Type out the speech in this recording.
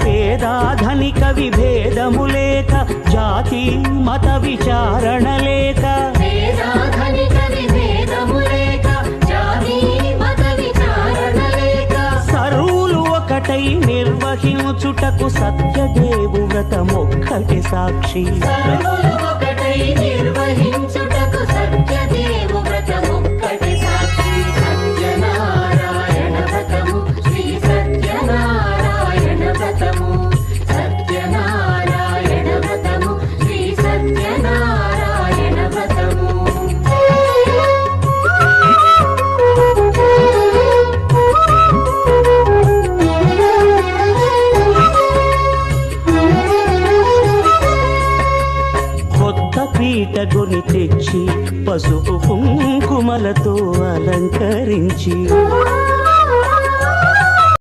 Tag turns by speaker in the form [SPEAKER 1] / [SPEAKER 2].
[SPEAKER 1] పేదాధనిక విభేదము లేక, జాతి మత విచారణ లేక, సర్వులు ఒకటై నిర్వహించుటకు సత్యదేవు వ్రతమొక్కటి సాక్షి. పీటగొని తెచ్చి పసుపు కుంకుమలతో అలంకరించి